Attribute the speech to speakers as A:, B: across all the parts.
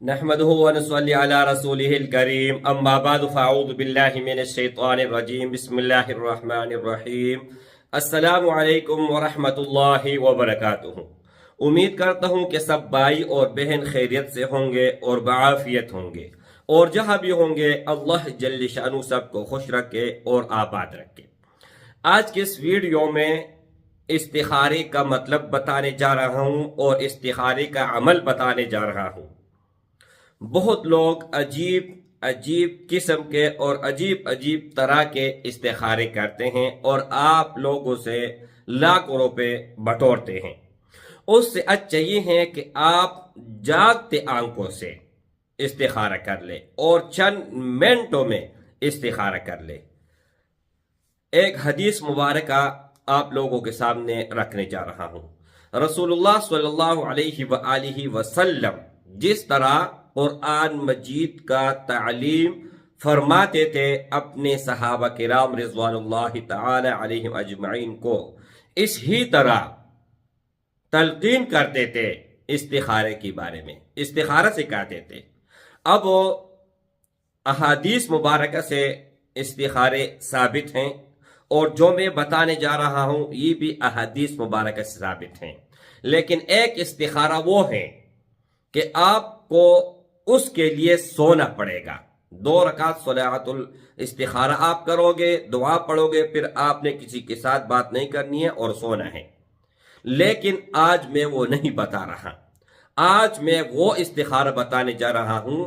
A: नहमदुहु व नसल्ली अला रसूलिहिल करीम अम्मा बाद फ़अऊज़ु बिल्लाहि मिनश शैतानिर रजीम बिस्मिल्लाहिर रहमानिर रहीम अस्सलामु अलैकुम व रहमतुल्लाहि व बरकातुहू। उम्मीद करता हूँ कि सब भाई और बहन खैरियत से होंगे और बआफियत होंगे, और जहाँ भी होंगे अल्लाह जल्ल शानु सबको खुश रखे और आबाद रखे। आज के इस वीडियो में इस्तिखारे का मतलब बताने जा रहा हूँ और इस्तिखारे का अमल बताने जा रहा हूँ। बहुत लोग अजीब अजीब किस्म के और अजीब अजीब तरह के इस्तिखारे करते हैं और आप लोगों से लाखों रुपए बटोरते हैं। उससे अच्छा ये है कि आप जागते आंखों से इस्तिखारा कर ले और चंद मिनटों में इस्तिखारा कर ले। एक हदीस मुबारक आप लोगों के सामने रखने जा रहा हूँ। रसूलुल्लाह सल्लल्लाहु अलैहि वसल्लम जिस तरह कुरान मजीद का तालीम फरमाते थे अपने सहाबा किराम रिज़वानुल्लाहि तआला अलैहिम अजमईन को, इस ही तरह तलकीन करते थे इस्तिखारे के बारे में, इस्तिखारा सिखाते थे। अब वो अहादीस मुबारक से इस्तिखारे साबित हैं और जो मैं बताने जा रहा हूं ये भी अहादीस मुबारक से साबित हैं। लेकिन एक इस्तिखारा वो है कि आपको उसके लिए सोना पड़ेगा। 2 रकात सलातुल इस्तिखारा आप करोगे, दुआ पढ़ोगे, फिर आपने किसी के साथ बात नहीं करनी है और सोना है। लेकिन आज मैं वो नहीं बता रहा। आज मैं वो इस्तिखारा बताने जा रहा हूं।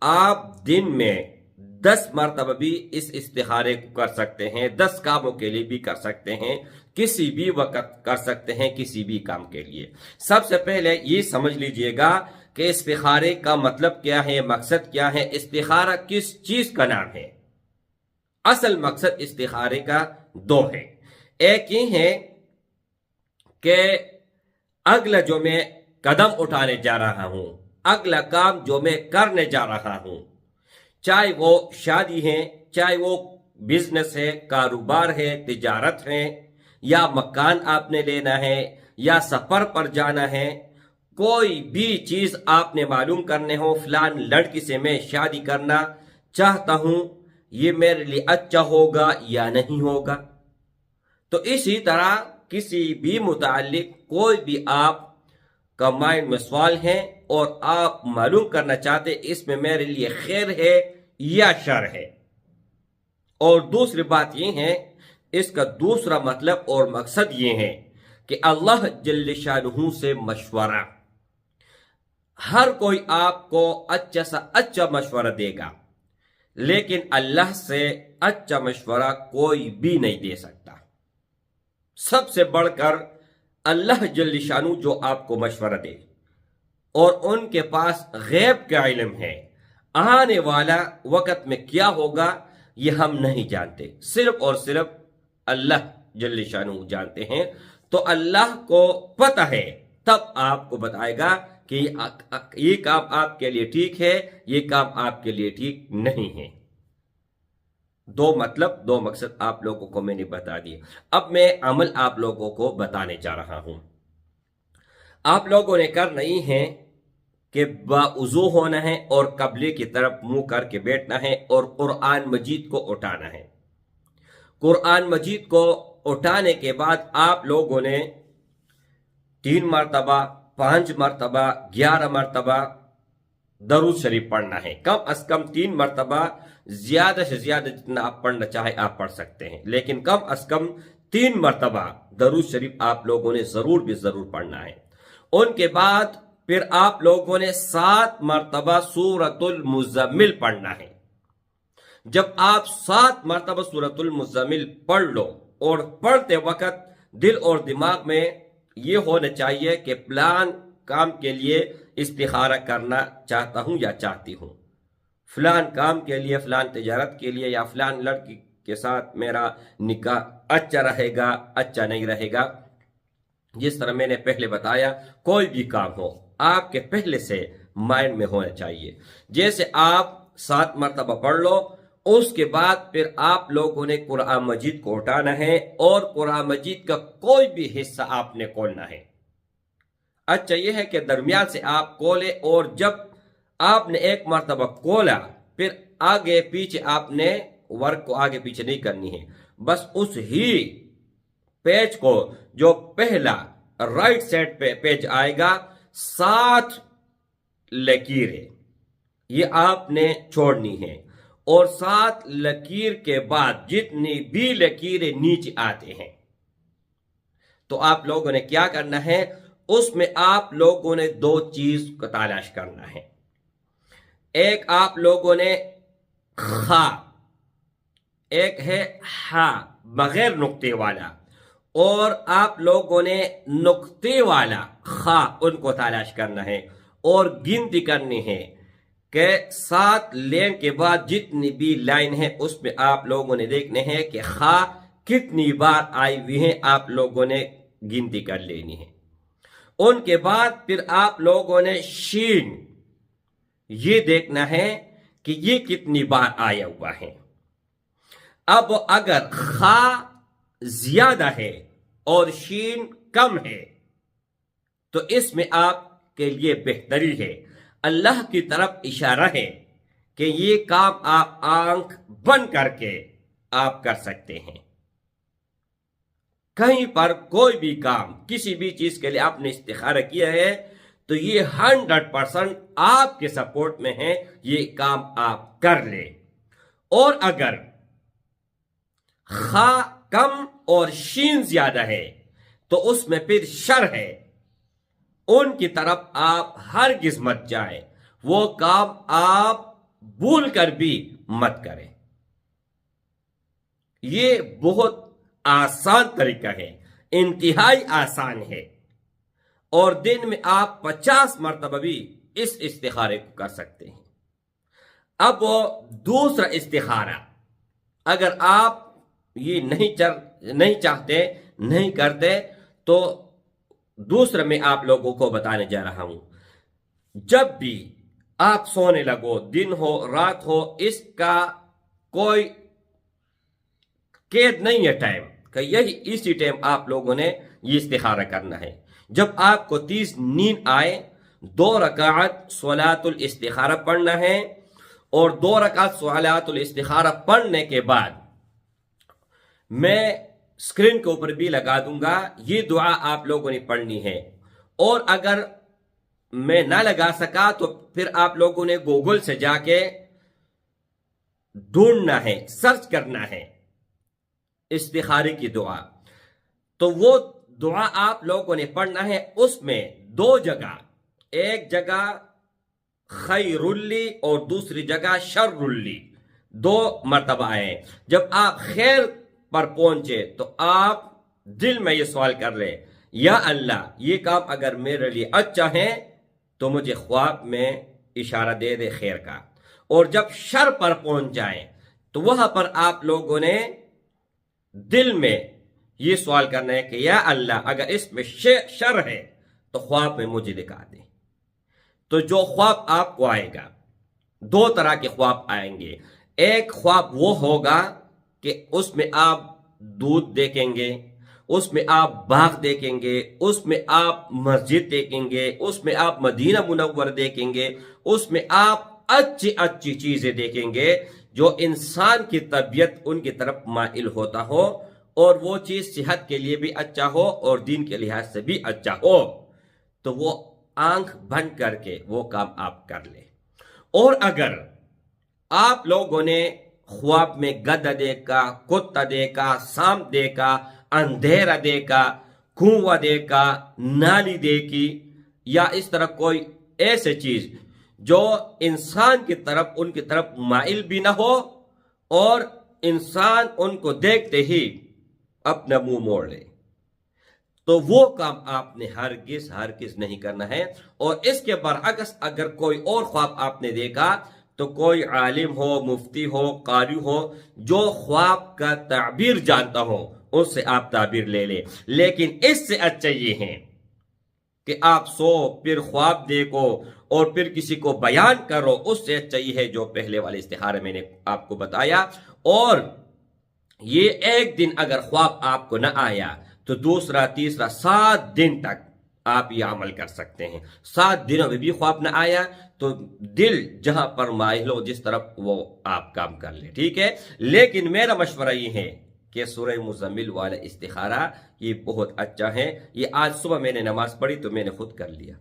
A: आप दिन में 10 मरतबा भी इस इस्तिखारे को कर सकते हैं, 10 कामों के लिए भी कर सकते हैं, किसी भी वक्त कर सकते हैं, किसी भी काम के लिए। सबसे पहले ये समझ लीजिएगा कि इस्तिखारे का मतलब क्या है, मकसद क्या है, इस्तिखारा किस चीज का नाम है। असल मकसद इस्तिखारे का 2 है। एक ये है कि अगला जो मैं कदम उठाने जा रहा हूं, अगला काम जो मैं करने जा रहा हूं, चाहे वो शादी है, चाहे वो बिजनेस है, कारोबार है, तिजारत है, या मकान आपने लेना है, या सफर पर जाना है, कोई भी चीज आपने मालूम करने हो, फलान लड़की से मैं शादी करना चाहता हूं, ये मेरे लिए अच्छा होगा या नहीं होगा। तो इसी तरह किसी भी मुतालिक कोई भी आप का माइंड में सवाल है और आप मालूम करना चाहते इसमें मेरे लिए खैर है या शर है। और दूसरी बात यह है, इसका दूसरा मतलब और मकसद ये है कि अल्लाह जल्ल शानुहु से मशवरा। हर कोई आपको अच्छा सा अच्छा मशवरा देगा, लेकिन अल्लाह से अच्छा मशवरा कोई भी नहीं दे सकता। सबसे बढ़कर अल्लाह जल्ल शानु जो आपको मशवरा दे, और उनके पास गैब का इल्म है। आने वाला वक्त में क्या होगा ये हम नहीं जानते, सिर्फ और सिर्फ अल्लाह जल्ल शानु जानते हैं। तो अल्लाह को पता है, तब आपको बताएगा कि ये काम आपके लिए ठीक है, ये काम आपके लिए ठीक नहीं है। 2 मतलब 2 मकसद आप लोगों को मैंने बता दिए। अब मैं अमल आप लोगों को बताने जा रहा हूं। आप लोगों ने करना ही है कि बाउज़ू होना है और कबले की तरफ मुंह करके बैठना है और कुरान मजीद को उठाना है। कुरान मजीद को उठाने के बाद आप लोगों ने 3 मरतबा, 5 मरतबा, 11 मरतबा दरूद शरीफ पढ़ना है। कम अज कम 3 मरतबा, ज्यादा से ज्यादा जितना आप पढ़ना चाहे आप पढ़ सकते हैं, लेकिन कम अज कम 3 मरतबा दरूद शरीफ आप लोगों ने जरूर पढ़ना है। उनके बाद फिर आप लोगों ने 7 मरतबा सूरतुल मुज़म्मिल पढ़ना है। जब आप 7 मरतबा सूरतुल मुज़म्मिल पढ़ लो, और पढ़ते वक्त दिल और दिमाग में ये होना चाहिए कि प्लान काम के लिए इस्तिखारा करना चाहता हूं या चाहती हूं, फलान काम के लिए, फलान तिजारत के लिए, या फलान लड़की के साथ मेरा निकाह अच्छा रहेगा, अच्छा नहीं रहेगा। जिस तरह मैंने पहले बताया, कोई भी काम हो आपके पहले से माइंड में होना चाहिए। जैसे आप 7 मरतबा पढ़ लो, उसके बाद फिर आप लोगों ने कुरान मजीद को उठाना है और कुरान मजीद का कोई भी हिस्सा आपने खोलना है। अच्छा यह है कि दरमियान से आप खोले, और जब آپ نے ایک مرتبہ کھولا، پھر آگے پیچھے آپ نے ورک کو آگے پیچھے نہیں کرنی ہے، بس اس ہی پیج کو جو پہلا رائٹ سائڈ پہ پیج آئے گا 7 لکیریں یہ آپ نے چھوڑنی ہے، اور 7 لکیر کے بعد جتنی بھی لکیریں نیچے آتے ہیں تو آپ لوگوں نے کیا کرنا ہے، اس میں آپ لوگوں نے 2 چیز کو تلاش کرنا ہے۔ ایک آپ لوگوں نے خا، ایک ہے ہا بغیر نقطے والا، اور آپ لوگوں نے نقطے والا خا ان کو تلاش کرنا ہے اور گنتی کرنی ہے کہ 7 لین کے بعد جتنی بھی لائن ہے اس میں آپ لوگوں نے دیکھنے ہیں کہ خا کتنی بار آئی ہوئی ہیں، آپ لوگوں نے گنتی کر لینی ہے۔ ان کے بعد پھر آپ لوگوں نے شین یہ دیکھنا ہے کہ یہ کتنی بار آیا ہوا ہے۔ اب اگر خا زیادہ ہے اور شین کم ہے تو اس میں آپ کے لیے بہتری ہے، اللہ کی طرف اشارہ ہے کہ یہ کام آپ آنکھ بند کر کے آپ کر سکتے ہیں۔ کہیں پر کوئی بھی کام کسی بھی چیز کے لیے آپ نے استخارہ کیا ہے تو یہ 100% آپ کے سپورٹ میں ہے، یہ کام آپ کر لیں۔ اور اگر خا کم اور شین زیادہ ہے تو اس میں پھر شر ہے، ان کی طرف آپ ہرگز مت جائیں، وہ کام آپ بھول کر بھی مت کریں۔ یہ بہت آسان طریقہ ہے، انتہائی آسان ہے، اور دن میں آپ 50 مرتبہ بھی اس استخارے کو کر سکتے ہیں۔ اب وہ دوسرا استخارہ اگر آپ یہ نہیں چاہتے، نہیں کرتے، تو دوسرا میں آپ لوگوں کو بتانے جا رہا ہوں۔ جب بھی آپ سونے لگو، دن ہو رات ہو، اس کا کوئی قید نہیں ہے ٹائم کہ یہی اسی ٹائم آپ لوگوں نے یہ استخارہ کرنا ہے۔ جب آپ کو تیز نیند آئے 2 رکعت صلاۃ الاستخارہ پڑھنا ہے، اور 2 رکعت صلاۃ الاستخارہ پڑھنے کے بعد میں اسکرین کے اوپر بھی لگا دوں گا، یہ دعا آپ لوگوں نے پڑھنی ہے۔ اور اگر میں نہ لگا سکا تو پھر آپ لوگوں نے گوگل سے جا کے ڈھونڈنا ہے، سرچ کرنا ہے استخارے کی دعا، تو وہ دعا آپ لوگوں نے پڑھنا ہے۔ اس میں 2 جگہ، ایک جگہ خیر لی اور دوسری جگہ شر لی 2 مرتبہ آئے۔ جب آپ خیر پر پہنچے تو آپ دل میں یہ سوال کر لیں، یا اللہ یہ کام اگر میرے لیے اچھا ہے تو مجھے خواب میں اشارہ دے دے خیر کا، اور جب شر پر پہنچ جائیں تو وہاں پر آپ لوگوں نے دل میں یہ سوال کرنا ہے کہ یا اللہ اگر اس میں شر ہے تو خواب میں مجھے دکھا دے۔ تو جو خواب آپ کو آئے گا، 2 طرح کے خواب آئیں گے۔ ایک خواب وہ ہوگا کہ اس میں آپ دودھ دیکھیں گے، اس میں آپ باغ دیکھیں گے، اس میں آپ مسجد دیکھیں گے، اس میں آپ مدینہ منور دیکھیں گے، اس میں آپ اچھی اچھی چیزیں دیکھیں گے جو انسان کی طبیعت ان کی طرف مائل ہوتا ہو، اور وہ چیز صحت کے لیے بھی اچھا ہو اور دین کے لحاظ سے بھی اچھا ہو، تو وہ آنکھ بند کر کے وہ کام آپ کر لیں۔ اور اگر آپ لوگوں نے خواب میں گدھا دیکھا، کتا دیکھا، سانپ دیکھا، اندھیرا دیکھا، کنواں دیکھا، نالی دیکھی، یا اس طرح کوئی ایسی چیز جو انسان کی طرف ان کی طرف مائل بھی نہ ہو اور انسان ان کو دیکھتے ہی اپنا منہ موڑ لے، تو وہ کام آپ نے ہرگز نہیں کرنا ہے۔ اور اس کے برعکس اگر کوئی اور خواب آپ نے دیکھا تو کوئی عالم ہو، مفتی ہو، قاری ہو، جو خواب کا تعبیر جانتا ہو اس سے آپ تعبیر لے لیں۔ لیکن اس سے اچھا یہ ہے کہ آپ سو پھر خواب دیکھو اور پھر کسی کو بیان کرو، اس سے اچھا یہ ہے جو پہلے والے استخارے میں نے آپ کو بتایا۔ اور یہ ایک دن اگر خواب آپ کو نہ آیا تو دوسرا، تیسرا، 7 دن تک آپ یہ عمل کر سکتے ہیں. 7 دنوں میں بھی خواب نہ آیا تو دل جہاں پر مائل ہو جس طرف وہ آپ کام کر لیں، ٹھیک ہے. لیکن میرا مشورہ یہ ہے کہ سورہ مزمل والا استخارہ یہ بہت اچھا ہے. یہ آج صبح میں نے نماز پڑھی تو میں نے خود کر لیا.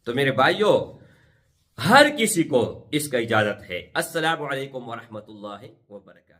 A: تو میرے بھائیوں، ہر کسی کو اس کا اجازت ہے. السلام علیکم ورحمۃ اللہ وبرکاتہ.